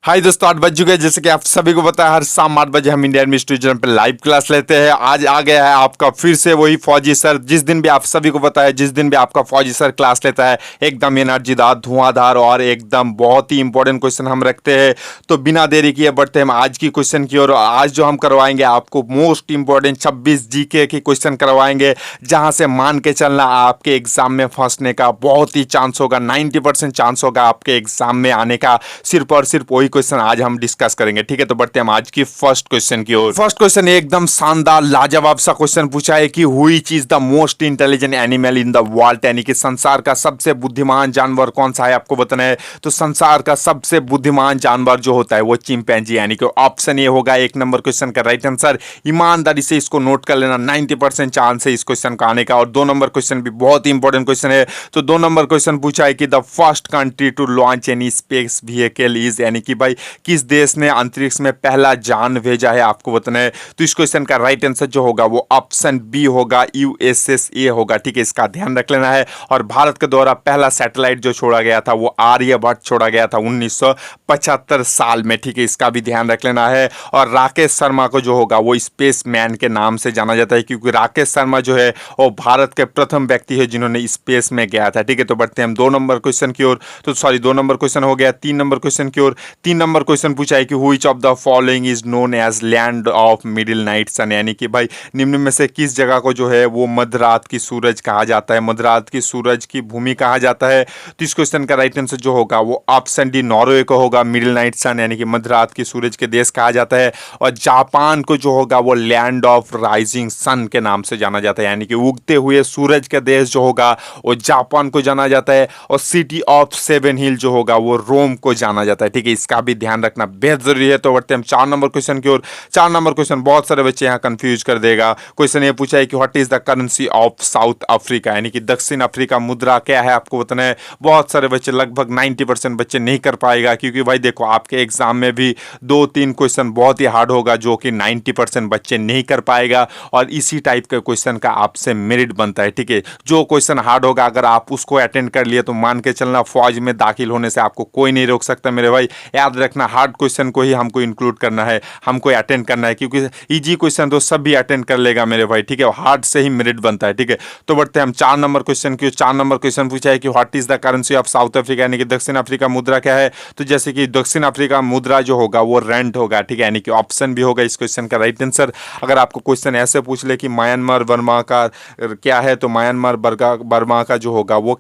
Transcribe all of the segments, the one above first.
हाय दोस्तों, 8 बज चुके हैं। जैसे कि आप सभी को पता है, हर शाम 8 बजे हम इंडियन मिस्ट्री चैनल पे लाइव क्लास लेते हैं। आज आ गया है आपका फिर से वही फौजी सर। जिस दिन भी आप सभी को पता है, जिस दिन भी आपका फौजी सर क्लास लेता है, एकदम एनर्जीदार, धुआंधार और एकदम बहुत ही इंपॉर्टेंट क्वेश्चन हम रखते हैं। तो बिना देरी किए बढ़ते हैं हम आज की क्वेश्चन की ओर। आज जो हम करवाएंगे आपको मोस्ट इंपॉर्टेंट 26 जीके की क्वेश्चन करवाएंगे, जहां से मान के चलना आपके एग्जाम में फंसने का बहुत ही चांस होगा। 90% चांस होगा आपके एग्जाम में आने का। सिर्फ और सिर्फ वही क्वेश्चन आज हम डिस्कस करेंगे। ठीक है, तो बढ़ते हैं हम आज की फर्स्ट क्वेश्चन की ओर। फर्स्ट क्वेश्चन एकदम शानदार लाजवाब सा क्वेश्चन पूछा है कि which is the most intelligent animal in the world, यानी कि संसार का सबसे बुद्धिमान जानवर कौन सा है, आपको बताना है। तो संसार का सबसे बुद्धिमान जानवर जो होता है वो चिंपैंजी, यानी कि ऑप्शन ए होगा 1 नंबर क्वेश्चन का राइट आंसर। ईमानदारी से इसको नोट कर लेना, 90% चांस है इस क्वेश्चन का आने का। और 2 नंबर क्वेश्चन भी बहुत ही इंपॉर्टेंट क्वेश्चन है। तो 2 नंबर क्वेश्चन पूछा है कि the first country to launch any space vehicle is, यानी कि भाई किस देश ने अंतरिक्ष में पहला यान भेजा है, आपको बताना है। तो इस क्वेश्चन का राइट आंसर जो होगा वो ऑप्शन बी होगा, यूएसएसए होगा। ठीक है, इसका ध्यान रख लेना है। और भारत के द्वारा पहला सैटेलाइट जो छोड़ा गया था वो आर्यभट्ट छोड़ा गया था 1975 साल में। ठीक है, इसका भी ध्यान रख लेना है। और राकेश शर्मा को जो होगा वो स्पेस मैन के नाम से जाना जाता है, क्योंकि राकेश शर्मा जो है वो भारत के प्रथम व्यक्ति है जिन्होंने स्पेस में गया था। ठीक है, तो बढ़ते हैं हम 2 नंबर क्वेश्चन की ओर। तो सॉरी, 2 नंबर क्वेश्चन हो गया। 3 नंबर क्वेश्चन की ओर। 3 नंबर क्वेश्चन पूछा है कि which of the following is known as land of middle night sun, यानी कि भाई निम्न में से किस जगह को जो है वो मध्यरात की सूरज कहा जाता है, मध्यरात की सूरज की भूमि कहा जाता है। तो इस क्वेश्चन का राइट आंसर जो होगा वो ऑप्शन डी नॉर्वे को होगा, मिडिल नाइट सन यानी कि मध्यरात की सूरज के देश कहा जाता है। और जापान को जो होगा वो लैंड ऑफ राइजिंग सन के नाम से जाना जाता है, यानी कि उगते हुए सूरज का देश जो होगा वो जापान को जाना जाता है। और सिटी ऑफ 7 हिल जो होगा वो रोम को जाना जाता है। ठीक है, इसका भी ध्यान रखना बेहद जरूरी है। तो बढ़ते हैं हम 4 नंबर क्वेश्चन की ओर। 4 नंबर क्वेश्चन बहुत सारे बच्चे यहाँ कंफ्यूज कर देगा। क्वेश्चन ये पूछा है कि what is the currency of south Africa, यानी कि दक्षिण अफ्रीका मुद्रा क्या है, आपको बताना है। बहुत सारे बच्चे, लगभग 90% बच्चे नहीं कर पाएगा, क्योंकि भाई देखो आपके एग्जाम में भी 2-3 क्वेश्चन बहुत ही हार्ड होगा जो कि 90% बच्चे नहीं कर पाएगा। और इसी टाइप के क्वेश्चन का आपसे मेरिट बनता है। ठीक है, जो क्वेश्चन हार्ड होगा अगर आप उसको अटेंड कर लिए तो मान के चलना फौज में दाखिल होने से आपको कोई नहीं रोक सकता मेरे भाई। याद रखना, हार्ड क्वेश्चन को ही हमको इंक्लूड करना है, हमको अटेंड करना है, क्योंकि इजी क्वेश्चन तो सब भी अटेंड कर लेगा मेरे भाई। ठीक है, हार्ड से ही मेरिट बनता है। ठीक है, तो बढ़ते हैं हम 4 नंबर क्वेश्चन की। 4 नंबर क्वेश्चन पूछा है कि what is the currency of south Africa, यानी कि दक्षिण अफ्रीका मुद्रा क्या है। तो जैसे कि दक्षिण अफ्रीका मुद्रा जो होगा वो रैंड होगा। ठीक है, यानी कि ऑप्शन भी होगा इस क्वेश्चन का राइट आंसर। अगर आपको क्वेश्चन ऐसे पूछ ले कि म्यांमार बर्मा का क्या है, तो म्यांमार बर्मा का जो होगा वो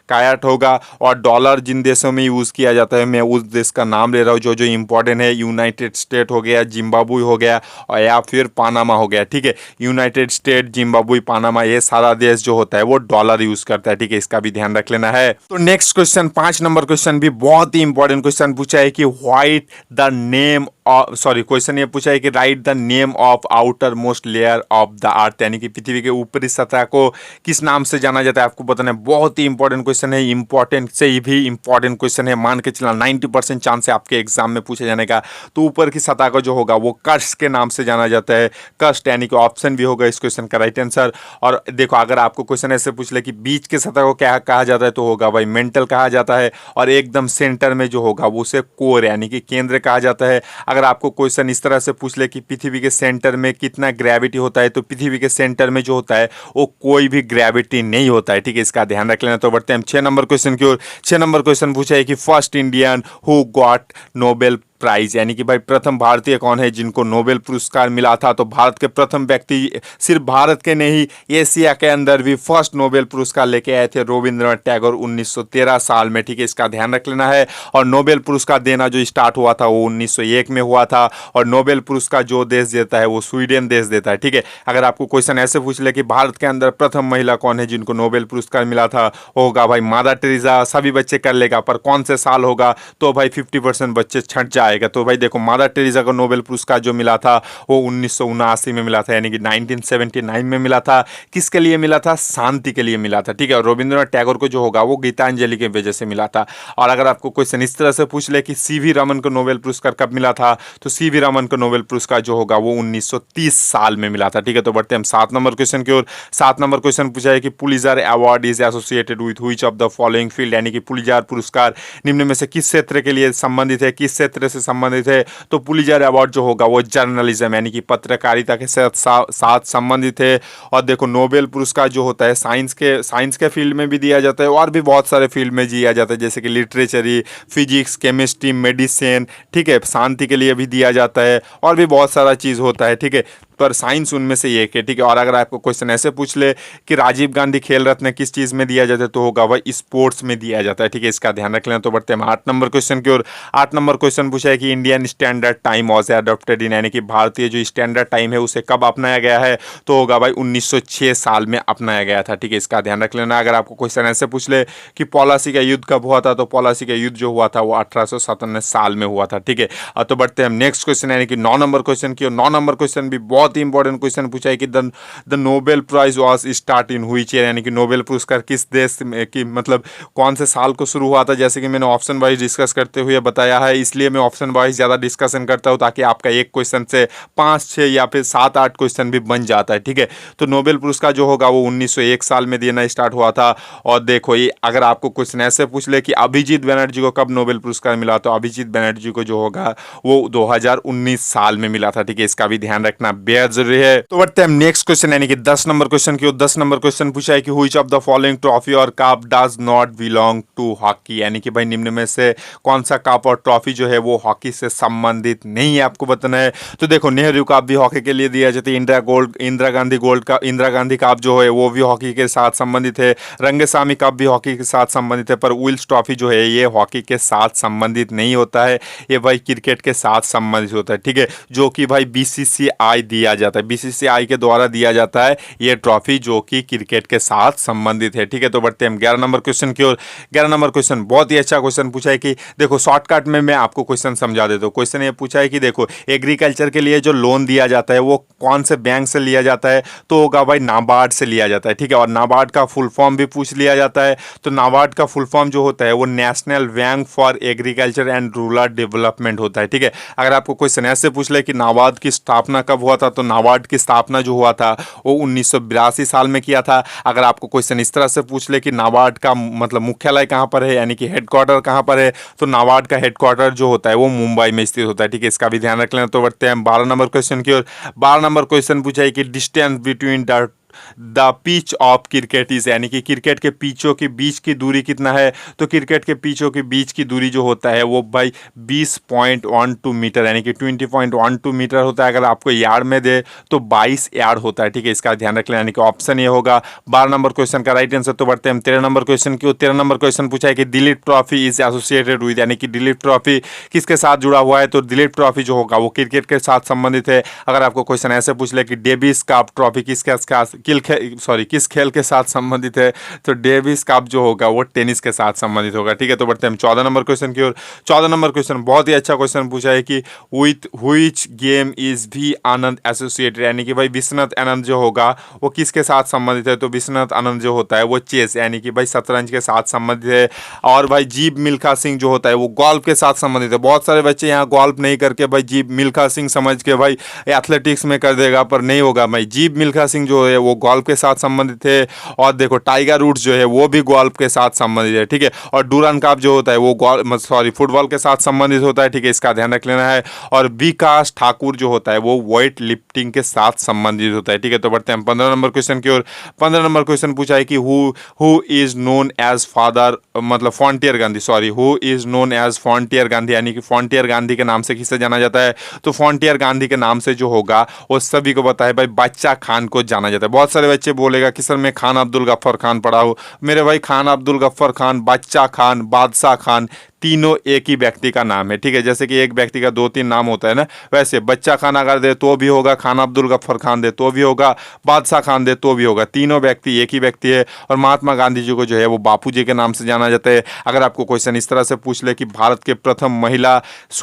कायट होगा। और डॉलर जिन देशों में यूज किया जाता है, मैं उस देश का नाम ले रहा हूँ जो जो इंपॉर्टेंट है। यूनाइटेड स्टेट हो गया, जिम्बाब्वे हो गया, और या फिर पानामा हो गया। ठीक है, यूनाइटेड स्टेट, जिम्बाब्वे, पानामा, ये सारा देश जो होता है वो डॉलर यूज करता है। ठीक है, इसका भी ध्यान रख लेना है। तो नेक्स्ट क्वेश्चन 5 नंबर क्वेश्चन भी बहुत ही इंपॉर्टेंट क्वेश्चन पूछा है कि white the name, sorry, question ये पूछा है कि right the name of outer most layer of the earth, यानी कि पृथ्वी के ऊपरी सतह को किस नाम से जाना जाता है, आपको बताना है। बहुत ही इंपॉर्टेंट क्वेश्चन है, इंपॉर्टेंट से भी इंपॉर्टेंट क्वेश्चन है। मान के चलना 90% चांस है आपके एग्जाम में पूछे जाने का। तो ऊपर की सतह को जो होगा वो कस्ट के नाम से जाना जाता है, कस्ट, यानी कि ऑप्शन भी होगा इस क्वेश्चन का राइट आंसर। और देखो अगर आपको क्वेश्चन ऐसे पूछ ले कि बीच के सतह को क्या कहा जाता है, तो होगा भाई मेंटल कहा जाता है। और एकदम सेंटर में जो होगा वो उसे कोर, यानी कि केंद्र कहा जाता है। अगर आपको क्वेश्चन इस तरह से पूछ ले कि पृथ्वी के सेंटर में कितना ग्रेविटी होता है, तो पृथ्वी के सेंटर में जो होता है वो कोई भी ग्रेविटी नहीं होता है। ठीक है, इसका ध्यान रख लेना। तो बढ़ते हैं हम 6 नंबर क्वेश्चन की ओर। 6 नंबर क्वेश्चन पूछा है कि first Indian who got Nobel prize, यानी कि भाई प्रथम भारतीय कौन है जिनको नोबेल पुरस्कार मिला था। तो भारत के प्रथम व्यक्ति, सिर्फ भारत के नहीं एशिया के अंदर भी फर्स्ट नोबेल पुरस्कार लेके आए थे रविंद्रनाथ टैगोर 1913 साल में। ठीक है, इसका ध्यान रख लेना है। और नोबेल पुरस्कार देना जो स्टार्ट हुआ था वो 1901 में हुआ था। और नोबेल पुरस्कार जो देश देता है वो स्वीडन देश देता है। ठीक है, अगर आपको क्वेश्चन ऐसे पूछ ले कि भारत के अंदर प्रथम महिला कौन है जिनको नोबेल पुरस्कार मिला था, होगा भाई मादा टेरेसा। सभी बच्चे कर लेगा, पर कौन से साल होगा, तो भाई 50% बच्चे छट जाएगा। तो भाई देखो मादा टेरेसा को नोबेल पुरस्कार जो मिला था वो 1979 में मिला था, यानी कि 1979 में मिला था। किसके लिए मिला था? शांति के लिए मिला था। ठीक है, और रविंद्रनाथ टैगोर को जो होगा वो गीतांजलि की वजह से मिला था। और अगर आपको क्वेश्चन इस तरह से पूछ ले कि सीवी रमन को नोबेल पुरस्कार कब मिला था, तो सीवी रमन को नोबेल पुरस्कार जो होगा वो 1930 साल में मिला था। ठीक है, तो बढ़ते हैं हम 7 नंबर क्वेश्चन की ओर। 7 नंबर क्वेश्चन पूछा है कि Pulitzer award is associated with which of the following field, यानी कि पुलिजर पुरस्कार निम्न में से किस क्षेत्र के लिए संबंधित है, किस क्षेत्र से से संबंधित है, तो पुलित्जर अवार्ड जो होगा वो जर्नलिज्म यानी कि पत्रकारिता के साथ संबंधित है। और देखो नोबेल पुरस्कार जो होता है साइंस के फील्ड में भी दिया जाता है और भी बहुत सारे फील्ड में दिया जाता है, जैसे कि लिटरेचर, फिजिक्स, केमिस्ट्री, मेडिसिन, ठीक है, शांति के लिए भी दिया जाता है और भी बहुत सारा चीज़ होता है, ठीक है, पर साइंस उनमें से एक है, ठीक है। और अगर आपको क्वेश्चन ऐसे पूछ ले कि राजीव गांधी खेल रत्न किस चीज़ में दिया जाता है, तो होगा वह स्पोर्ट्स में दिया जाता है, ठीक है, इसका ध्यान रख लेना। तो बढ़ते हैं 8 नंबर क्वेश्चन की ओर। 8 नंबर क्वेश्चन पूछा है कि Indian standard time was adopted इन, यानी कि भारतीय जो स्टैंडर्ड टाइम है उसे कब अपनाया गया है, तो होगा भाई 1906 साल में अपनाया गया था, ठीक है, इसका ध्यान रख लेना। अगर आपको क्वेश्चन ऐसे पूछ ले कि पॉलासी का युद्ध कब हुआ था, तो पॉलासी का युद्ध जो हुआ था वो 1897 साल में हुआ था, ठीक है। तो बढ़ते हैं हम नेक्स्ट क्वेश्चन यानी कि 9 नंबर क्वेश्चन की ओर। 9 नंबर क्वेश्चन भी बहुत ही इंपॉर्टेंट क्वेश्चन पूछा है कि the Nobel prize was start in which year, यानी कि नोबेल पुरस्कार किस देश में की मतलब कौन से साल को शुरू हुआ था। जैसे कि मैंने ऑप्शन वाइज डिस्कस करते हुए बताया है, इसलिए मैं ऑप्शन वाइज ज़्यादा डिस्कशन करता हूँ ताकि आपका एक क्वेश्चन से 5, 6 या फिर 7, 8 क्वेश्चन भी बन जाता है, ठीक है। तो नोबेल पुरस्कार जो होगा वो 1901 साल में देना स्टार्ट हुआ था। और देखो ये अगर आपको क्वेश्चन ऐसे पूछ ले कि अभिजीत बनर्जी को कब नोबेल पुरस्कार मिला, तो अभिजीत बनर्जी को जो होगा वो 2019 साल में मिला था, ठीक है, इसका भी ध्यान रखना बेहद जरूरी है। तो बढ़ते हैं नेक्स्ट क्वेश्चन यानी कि 10 नंबर क्वेश्चन की। 10 नंबर क्वेश्चन पूछा है कि which of the following trophy और cup does not belong to hockey, यानी कि भाई निम्न में से कौन सा कप और ट्रॉफी जो है वो हॉकी से संबंधित नहीं है, आपको बताना है। तो देखो नेहरू कप भी हॉकी के लिए दिया जाता है, इंदिरा गांधी कप जो है वो भी हॉकी के साथ संबंधित है, रंगस्वामी कप भी हॉकी के साथ संबंधित है, पर विल्स ट्रॉफी जो है ये हॉकी के साथ संबंधित नहीं होता है, ये भाई क्रिकेट के साथ संबंधित होता है, ठीक है, जो कि भाई बीसीसीआई दिया जाता है, बीसीसीआई के द्वारा दिया जाता है ये ट्रॉफी जो कि क्रिकेट के साथ संबंधित है, ठीक है। तो बढ़ते हैं हम 11 नंबर क्वेश्चन की ओर। 11 नंबर क्वेश्चन बहुत ही अच्छा क्वेश्चन पूछा है कि देखो शॉर्टकट में मैं आपको क्वेश्चन समझा देता हूँ। क्वेश्चन ये पूछा है कि देखो एग्रीकल्चर के लिए जो लोन दिया जाता है वो कौन से बैंक से लिया जाता है, तो होगा भाई नाबार्ड से लिया जाता है, ठीक है। और नाबार्ड का फुल फॉर्म भी पूछ लिया जाता है, तो नाबार्ड का फुल फॉर्म जो होता है वो national bank for agriculture and rural development होता है, ठीक है। अगर आपको क्वेश्चन ऐसे पूछ ले कि नाबार्ड की स्थापना कब हुआ था, तो नाबार्ड की स्थापना जो हुआ था वो 1982 साल में किया था। अगर आपको क्वेश्चन इस तरह से पूछ ले कि नाबार्ड का मतलब मुख्यालय कहाँ पर है, यानी कि हेडक्वार्टर कहाँ पर है, तो नाबार्ड का हेडक्वार्टर जो होता है वो मुंबई में स्थित होता है, ठीक है, इसका भी ध्यान रख लेना। तो बढ़ते हैं 12 नंबर क्वेश्चन की ओर। 12 नंबर क्वेश्चन पूछा है कि distance between the pitch of cricket is, यानी कि क्रिकेट के पिचों के बीच की दूरी कितना है, तो क्रिकेट के पिचों के बीच की दूरी जो होता है वो भाई 20.12 मीटर यानी कि 20.12 मीटर होता है। अगर आपको यार्ड में दे तो 22 यार्ड होता है, ठीक है, इसका ध्यान रख लेना, यानी कि ऑप्शन ये होगा 12 नंबर क्वेश्चन का राइट आंसर। तो बढ़ते हैं 13 नंबर क्वेश्चन की। 13 नंबर क्वेश्चन पूछा है कि Dilip trophy is associated with, यानी कि दिलीप ट्रॉफी किसके साथ जुड़ा हुआ है, तो दिलीप ट्रॉफी जो होगा वो क्रिकेट के साथ संबंधित है। अगर आपको क्वेश्चन ऐसे पूछ ले कि डेविस कप ट्रॉफी किस खेल के साथ संबंधित है, तो डेविस कप जो होगा वो टेनिस के साथ संबंधित होगा, ठीक है। तो बढ़ते हैं 14 नंबर क्वेश्चन की ओर। 14 नंबर क्वेश्चन बहुत ही अच्छा क्वेश्चन पूछा है कि विथ व्हिच गेम इज भी आनंद एसोसिएटेड, यानी कि भाई विश्वनाथ आनंद जो होगा वो किसके साथ संबंधित है, तो विश्वनाथ आनंद जो होता है वो चेस यानी कि भाई शतरंज के साथ संबंधित है। और भाई जीव मिल्खा सिंह जो होता है वो गोल्फ के साथ संबंधित है। बहुत सारे बच्चे यहाँ गोल्फ नहीं करके भाई जीव मिल्खा सिंह समझ के भाई एथलेटिक्स में कर देगा, पर नहीं होगा भाई, जीव मिल्खा सिंह जो है वो गोल्फ के साथ संबंधित है। और देखो टाइगर वुड्स जो है वो भी गोल्फ के साथ संबंधित है, ठीक है। और डूरान कप जो होता है वो फुटबॉल के साथ संबंधित होता है, ठीक है, इसका ध्यान रख लेना है। और विकास ठाकुर जो होता है वो वेट लिफ्टिंग के साथ संबंधित होता है, ठीक है। तो बढ़ते हैं 15 नंबर क्वेश्चन की ओर। 15 नंबर क्वेश्चन पूछा है कि who is known as father मतलब frontier Gandhi, who is known as frontier Gandhi, यानी कि फ्रंटियर गांधी के नाम से किसे जाना जाता है, तो फ्रंटियर गांधी के नाम से जो होगा वो सभी को पता है भाई बच्चा खान को जाना जाता है। बहुत सारे बच्चे बोलेगा कि सर मैं खान अब्दुल गफ्फार खान पढ़ा हूँ, मेरे भाई खान अब्दुल गफ्फार खान, बच्चा खान, बादशाह खान तीनों एक ही व्यक्ति का नाम है, ठीक है। जैसे कि एक व्यक्ति का 2-3 नाम होता है ना, वैसे बच्चा खान अगर दे तो भी होगा, खान अब्दुल गफ्फार खान दे तो भी होगा, बादशाह खान दे तो भी होगा, तीनों व्यक्ति एक ही व्यक्ति है। और महात्मा गांधी जी को जो है वो बापू जी के नाम से जाना जाता है। अगर आपको क्वेश्चन इस तरह से पूछ ले कि भारत के प्रथम महिला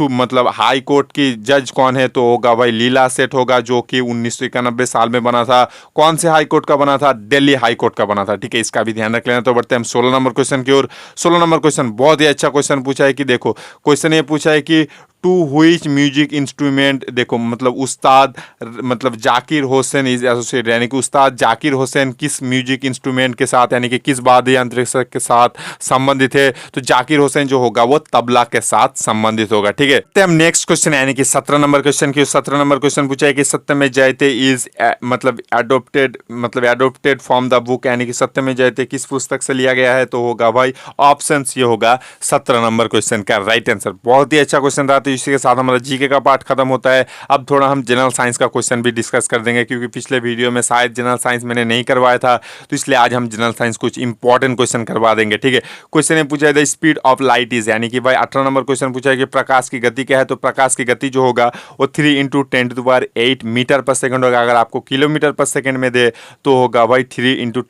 मतलब हाई कोर्ट की जज कौन है, तो होगा भाई लीला सेठ होगा, जो कि 1991 साल में बना था। कौन से हाई कोर्ट का बना था, दिल्ली हाई कोर्ट का बना था, ठीक है, इसका भी ध्यान रख लेना। तो बढ़ते हैं हम 16 नंबर क्वेश्चन की ओर। 16 नंबर क्वेश्चन बहुत ही अच्छा क्वेश्चन पूछा है कि देखो क्वेश्चन ये पूछा है कि टू हुईच म्यूजिक इंस्ट्रूमेंट, देखो मतलब उस्ताद मतलब जाकिर हुसैन इज एसोसिएटेड, यानी कि उस्ताद जाकिर हुसैन किस म्यूजिक इंस्ट्रूमेंट के साथ यानी कि किस वाद्य यंत्र के साथ संबंधित है, तो जाकिर हुसैन जो होगा वो तबला के साथ संबंधित होगा। ठीक है, तो हम नेक्स्ट क्वेश्चन यानी कि 17 नंबर क्वेश्चन की 17 नंबर क्वेश्चन पूछा है कि सत्यमेव जयते इज मतलब एडोप्टेड फ्रॉम द बुक, यानी कि सत्यमेव जयते किस पुस्तक से लिया गया है, तो होगा भाई ऑप्शन ये होगा 17 नंबर क्वेश्चन का राइट आंसर। बहुत ही अच्छा क्वेश्चन रहा। तो इसी के साथ हमारा जीके का पार्ट खत्म होता है। अब थोड़ा हम जनरल साइंस का क्वेश्चन भी डिस्कस कर देंगे, क्योंकि पिछले वीडियो में शायद जनरल साइंस मैंने नहीं करवाया था, तो इसलिए आज हम जनरल साइंस कुछ इंपॉर्टेंट क्वेश्चन करवा देंगे। ठीक है, क्वेश्चन ये पूछा है the speed of light is, यानी कि भाई 18 नंबर क्वेश्चन पूछा है कि प्रकाश की गति क्या है, तो प्रकाश की गति जो होगा वो 3 × 10⁸ मीटर पर सेकंड होगा। अगर आपको किलोमीटर पर सेकंड में दे तो होगा भाई 3 ×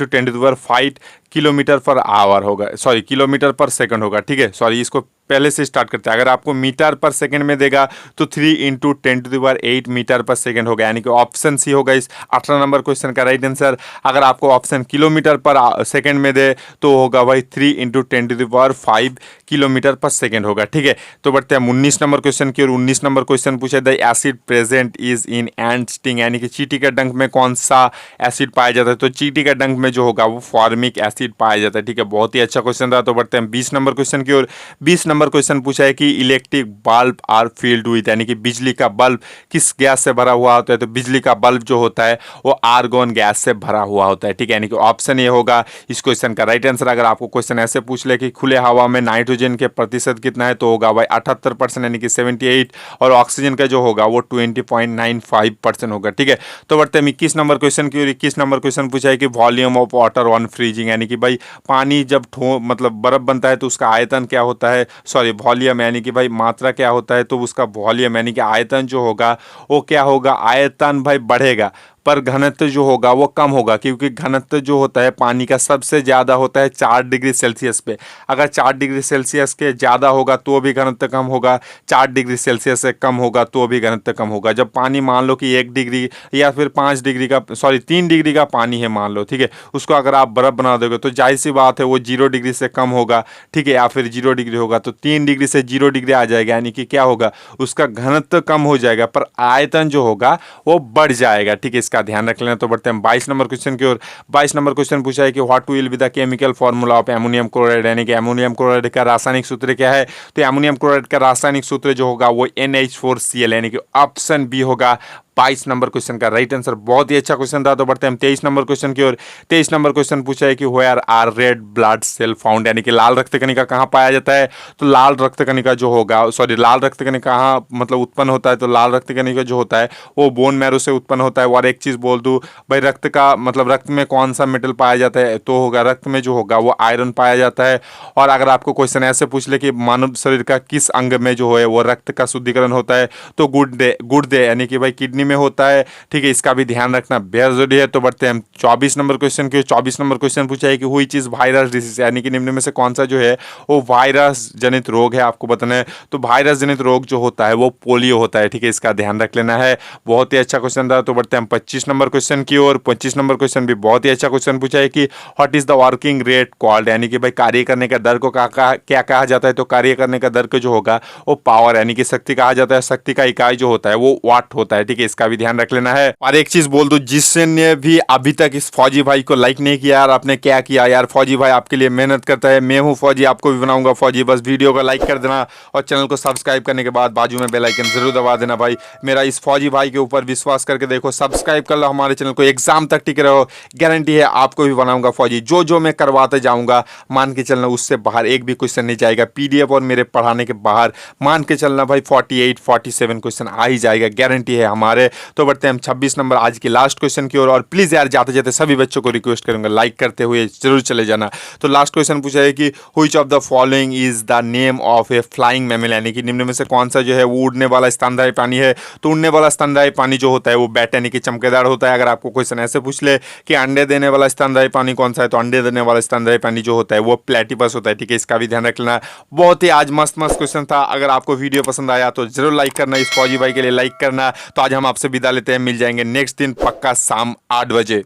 10⁵ किलोमीटर पर आवर होगा, सॉरी किलोमीटर पर सेकंड होगा। ठीक है, सॉरी इसको पहले से स्टार्ट करते हैं। अगर आपको मीटर पर सेकंड में देगा तो 3 × 10⁸ मीटर पर सेकंड होगा, यानी कि ऑप्शन सी होगा इस 18 नंबर क्वेश्चन का राइट आंसर। अगर आपको ऑप्शन किलोमीटर पर सेकंड में दे तो होगा भाई 3 × 10⁵ किलोमीटर पर सेकंड होगा। ठीक है, तो बढ़ते हैं 19 नंबर क्वेश्चन की और 19 नंबर क्वेश्चन पूछा the acid present is in ant sting, यानी कि चींटी के डंक में कौन सा एसिड पाया जाता है, तो चींटी के डंक में जो होगा वो फॉर्मिक एसिड पाया जाता है। ठीक है, बहुत ही अच्छा क्वेश्चन रहा। तो बढ़ते हैं 20 नंबर क्वेश्चन की और 20 नंबर क्वेश्चन पूछा है कि electric bulb are filled with, यानी कि बिजली का बल्ब किस गैस से भरा हुआ होता है, तो बिजली का बल्ब जो होता है वो आर्गोन गैस से भरा हुआ होता है। ठीक है, यानी कि ऑप्शन ये होगा इस क्वेश्चन का राइट आंसर। अगर आपको क्वेश्चन ऐसे पूछ ले कि खुले हवा में नाइट्रोजन के प्रतिशत कितना है, तो होगा भाई 78% यानी कि 78, और ऑक्सीजन का जो होगा वो 20.95% होगा। ठीक है, तो बढ़ते हैं 21 नंबर क्वेश्चन की और 21 नंबर क्वेश्चन पूछा है कि volume of water on freezing, यानी कि भाई पानी जब मतलब बर्फ बनता है तो उसका आयतन क्या होता है, सॉरी वॉल्यूम यानी कि भाई मात्रा क्या होता है, तो उसका वॉल्यूम यानी कि आयतन जो होगा वो क्या होगा, आयतन भाई बढ़ेगा पर घनत्व जो होगा वो कम होगा, क्योंकि घनत्व जो होता है पानी का सबसे ज़्यादा होता है 4 डिग्री सेल्सियस पे। अगर 4 डिग्री सेल्सियस के ज़्यादा होगा तो भी घनत्व कम होगा, 4 डिग्री सेल्सियस से कम होगा तो भी घनत्व कम होगा। जब पानी मान लो कि 1 डिग्री या फिर 5 डिग्री का, सॉरी 3 डिग्री का पानी है मान लो, ठीक है, उसको अगर आप बर्फ़ बना दोगे तो जाहिर सी बात है वो 0 डिग्री से कम होगा। ठीक है, या फिर 0 डिग्री होगा तो 3 डिग्री से 0 डिग्री आ जाएगा, यानी कि क्या होगा, उसका घनत्व कम हो जाएगा पर आयतन जो होगा वो बढ़ जाएगा। ठीक है, इसका ध्यान रख लेना। तो बढ़ते हैं 22 नंबर क्वेश्चन की ओर। 22 नंबर क्वेश्चन पूछा है कि what will be the chemical formula of ammonium chloride, यानी कि एमोनियम क्लोराइड का रासायनिक सूत्र क्या है, तो एमोनियम क्लोराइड का रासायनिक सूत्र जो होगा वो NH4Cl, यानी कि ऑप्शन बी होगा 22 नंबर क्वेश्चन का राइट आंसर। बहुत ही अच्छा क्वेश्चन था। तो बढ़ते हैं हम 23 नंबर क्वेश्चन की ओर। 23 नंबर क्वेश्चन पूछा है कि where are red blood cell found, यानी कि लाल रक्त कणिका कहाँ पाया जाता है, तो लाल रक्त कणिका जो होगा, सॉरी लाल रक्त कणिका कहाँ मतलब उत्पन्न होता है, तो लाल रक्त कणिका जो होता है वो बोन मैरो से उत्पन्न होता है। और एक चीज़ बोल दूँ भाई, रक्त का मतलब रक्त में कौन सा मेटल पाया जाता है, तो होगा रक्त में जो होगा वो आयरन पाया जाता है। और अगर आपको क्वेश्चन ऐसे पूछ ले कि मानव शरीर का किस अंग में जो है वो रक्त का शुद्धिकरण होता है, तो गुर्दे यानी कि भाई किडनी में होता है। ठीक है, इसका भी ध्यान रखना बेहद जरूरी है। तो बढ़ते हैं हम 24 नंबर क्वेश्चन के। 24 नंबर क्वेश्चन पूछा है कि हुई चीज वायरस डिसीज, यानी कि निम्न में से कौन सा जो है वो वायरस जनित रोग है, आपको बताना है। तो वायरस जनित रोग जो होता है वो पोलियो होता है। ठीक है, इसका ध्यान रख लेना है। बहुत ही अच्छा क्वेश्चन था। तो बढ़ते हैं हम 25 नंबर क्वेश्चन की ओर। 25 नंबर क्वेश्चन भी बहुत ही अच्छा क्वेश्चन पूछा है कि what is the working rate called, यानी कि भाई कार्य करने का दर को क्या कहा जाता है, तो कार्य करने का दर को जो होगा वो पावर यानी कि शक्ति कहा जाता है। शक्ति का इकाई जो होता है वो वाट होता है। ठीक है, इसका भी ध्यान रख लेना है। और एक चीज बोल दो, जिसने भी अभी तक इस फौजी भाई को लाइक नहीं किया यार, आपने क्या किया यार, फौजी भाई आपके लिए मेहनत करता है, मैं हूं फौजी, आपको भी बनाऊंगा फौजी। बस वीडियो को लाइक कर देना और चैनल को सब्सक्राइब करने के बाद बाजू में बेल आइकन जरूर दबा देना। भाई मेरा इस फौजी भाई के ऊपर विश्वास करके देखो, सब्सक्राइब कर लो हमारे चैनल को, एग्जाम तक टिके रहो, गारंटी है आपको भी बनाऊंगा फौजी। जो मैं करवाते जाऊंगा मान के चलना उससे बाहर एक भी क्वेश्चन नहीं जाएगा, PDF और मेरे पढ़ाने के बाहर मान के चलना भाई 48 47 क्वेश्चन आ ही जाएगा, गारंटी है हमारे। तो बढ़ते हैं हम 26 नंबर आज की लास्ट क्वेश्चन की ओर। और प्लीज यार जाते जाते सभी बच्चों को रिक्वेस्ट करूंगा लाइक करते हुए जरूर चले जाना। तो लास्ट क्वेश्चन पूछा है कि which of the following is the name of A flying mammal, यानी कि निम्न में से कौन सा जो है वो उड़ने वाला स्तनधारी प्राणी है, तो उड़ने वाला स्तनधारी प्राणी जो होता है वो बैट यानी कि चमकेदार होता है। अगर आपको क्वेश्चन ऐसे पूछ ले कि अंडे देने वाला स्तनधारी प्राणी कौन सा है, तो अंडे देने वाला स्तनधारी प्राणी जो होता है वो प्लेटिपस होता है। ठीक है, इसका भी ध्यान रख लेना। बहुत ही आज मस्त क्वेश्चन था। अगर आपको वीडियो पसंद आया तो जरूर लाइक करना, इस फौजी भाई के लिए लाइक करना। तो आज हम आपसे विदा लेते हैं, मिल जाएंगे नेक्स्ट दिन पक्का शाम 8 बजे।